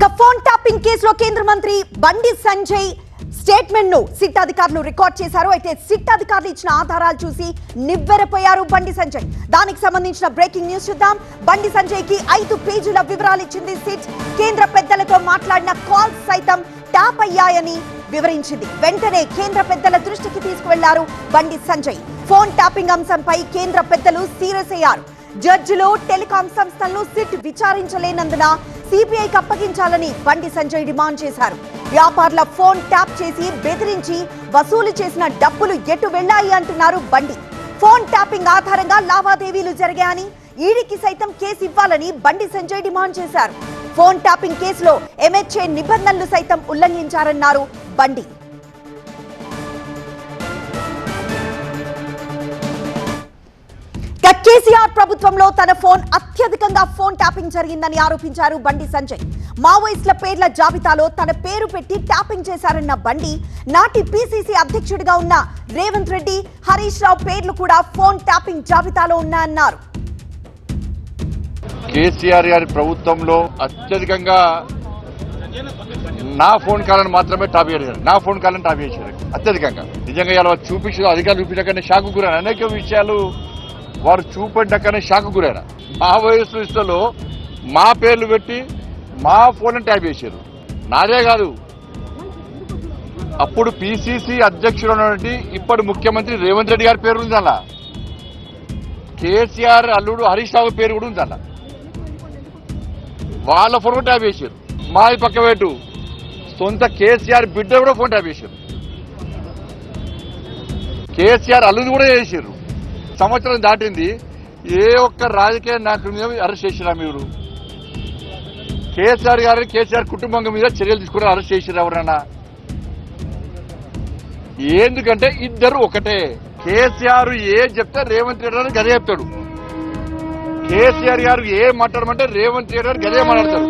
ఇక phone tapping కేసులో కేంద్ర మంత్రి బండి సంజయ్ స్టేట్మెంట్ ను సిట్ అధికారులు రికార్డ్ చేశారు. అయితే సిట్ అధికారులు ఇచ్చిన ఆధారాలు చూసి నివ్వెరపోయారు బండి సంజయ్. దానికి సంబంధించిన బ్రేకింగ్ న్యూస్ చూద్దాం. బండి సంజయ్ కి 5 పేజీల వివరాలు ఇచ్చింది సిట్. కేంద్ర పెద్దలతో మాట్లాడిన కాల్స్ సైతం ట్యాప్ అయ్యాయని వివరించింది. వెంటనే కేంద్ర పెద్దల దృష్టికి తీసుకువెళ్లారు బండి సంజయ్. ఫోన్ ట్యాపింగ్ అంశంపై కేంద్ర పెద్దలు సీరియస్ అయ్యారు. జడ్జిలు టెలికాం సంస్థలను సిట్ విచారించలేనందున సిబిఐకి అప్పగించాలని బండి సంజయ్ డిమాండ్ చేశారు. వ్యాపారుల ఫోన్ ట్యాప్ చేసి బెదిరించి వసూలు చేసిన డబ్బులు ఎటు వెళ్లాయి అంటున్నారు బండి. ఫోన్ ట్యాపింగ్ ఆధారంగా లావాదేవీలు జరిగాయని, ఈడీకి సైతం కేసు ఇవ్వాలని బండి సంజయ్ డిమాండ్ చేశారు. ఫోన్ ట్యాపింగ్ కేసులో ఎంహెచ్ఏ నిబంధనలు సైతం ఉల్లంఘించారన్నారు బండి. కేసీఆర్ ప్రభుత్వంలో తన ఫోన్ అత్యధికంగా ఫోన్ ట్యాపింగ్ జరిగిందని ఆరోపించారు బండి సంజయ్. మావోయిస్టుల పేర్ల జాబితాలో తన పేరు పెట్టి ట్యాపింగ్ చేశారన్న బండి, నాటి పిసిసి అధ్యక్షుడిగా ఉన్న రేవంత్ రెడ్డి, హరీష్ రావు పేర్లు కూడా ఫోన్ ట్యాపింగ్ జాబితాలో ఉన్నాయన్నారు. కేసీఆర్ గారి ప్రభుత్వంలో అత్యధికంగా నా ఫోన్ కాలను మాత్రమే టాప్ చేశారు. నా ఫోన్ కాలను టాప్ చేశారు అత్యధికంగా. నిజంగా ఇలా చూపించు అధికారులు చూపించగానే షాకు గురైన అనేక విషయాలు వారు చూపెట్టకనే షాకు గురైన. మావోయిస్టు లిస్టులో మా పేర్లు పెట్టి మా ఫోన్ ట్యాప్ చేశారు. నాదే కాదు, అప్పుడు పిసిసి అధ్యక్షుడు ఉన్నటువంటి ఇప్పటి ముఖ్యమంత్రి రేవంత్ రెడ్డి గారి పేరు ఉంది అలా. కేసీఆర్ అల్లుడు హరీష్ రావు పేరు కూడా ఉంది అలా. వాళ్ళ ఫోన్ కూడా ట్యాప్ చేశారు. మాది పక్క పెట్టు, సొంత కేసీఆర్ బిడ్డ కూడా ఫోన్ ట్యాప్ చేశారు. కేసీఆర్ అల్లుడు కూడా చేశారు. సంవత్సరం దాటింది, ఏ ఒక్క రాజకీయ నాయకుడి మీద అరెస్ట్ చేసిరా మీరు? కేసీఆర్ గారిని, కేసీఆర్ కుటుంబం మీద చర్యలు తీసుకుని అరెస్ట్ చేసిరా ఎవరన్నా? ఎందుకంటే ఇద్దరు ఒకటే. కేసీఆర్ ఏ చెప్తే రేవంత్ రెడ్డి గారు గదే చెప్తాడు. కేసీఆర్ గారు ఏ మాట్లాడమంటే రేవంత్ రెడ్డి గారు గదే మాట్లాడతారు.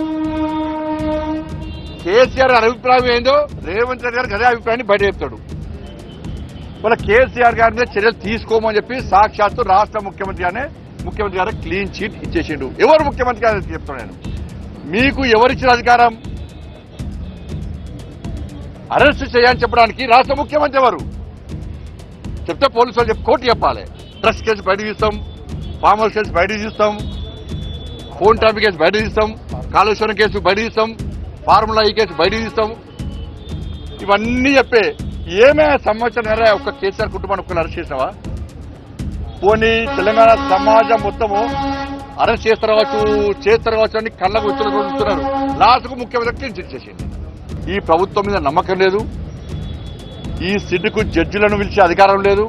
కేసీఆర్ గారి అభిప్రాయం ఏందో రేవంత్ రెడ్డి గారు గదే అభిప్రాయాన్ని బయట చెప్తాడు. వాళ్ళ కేసీఆర్ గారి మీద చర్యలు తీసుకోమని చెప్పి సాక్షాత్తు రాష్ట్ర ముఖ్యమంత్రి గారు క్లీన్ చీట్ ఇచ్చేసిండు. ఎవరు ముఖ్యమంత్రి గారు చెప్తాను నేను, మీకు ఎవరిచ్చిన అధికారం అరెస్ట్ చేయాలని చెప్పడానికి? రాష్ట్ర ముఖ్యమంత్రి ఎవరు చెప్తే పోలీసు వాళ్ళు చెప్పి కోర్టు చెప్పాలి. డ్రగ్స్ కేసు బయట తీస్తాం, ఫామ్ హౌస్ కేసు బయట తీస్తాం, ఫోన్ ట్యాపింగ్ కేసు బయట తీస్తాం, కాళేశ్వరం కేసు బయట తీస్తాం, ఫార్ములా ఈ కేసు బయట తీస్తాం. ఇవన్నీ చెప్పే ఏమే సంవత్సరం ఒక్క కేసీఆర్ కుటుంబాన్ని ఒక్కరు అరెస్ట్ చేసినావా? పోనీ తెలంగాణ సమాజం మొత్తము అరెస్ట్ చేస్తారు కావచ్చు అని కళ్ళకు చూస్తున్నారు. లాస్ట్కు ముఖ్యమంత్రి క్లీన్ చిట్ చేసింది. ఈ ప్రభుత్వం మీద నమ్మకం లేదు. ఈ సిడ్కు జడ్జిలను పిలిచే అధికారం లేదు.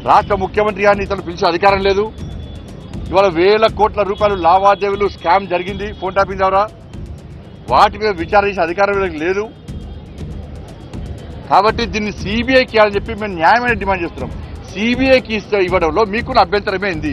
రాష్ట్ర ముఖ్యమంత్రి గారిని ఇతను పిలిచే అధికారం లేదు. ఇవాళ వేల కోట్ల రూపాయలు లావాదేవీలు స్కామ్ జరిగింది ఫోన్ ట్యాపింగ్ ద్వారా. వాటి మీద విచారించే అధికారం లేదు. కాబట్టి దీన్ని సిబిఐకి ఇవ్వాలని చెప్పి మేము న్యాయమైన డిమాండ్ చేస్తున్నాం. సిబిఐకి ఇవ్వడంలో మీకున్న అభ్యంతరమే ఏంది?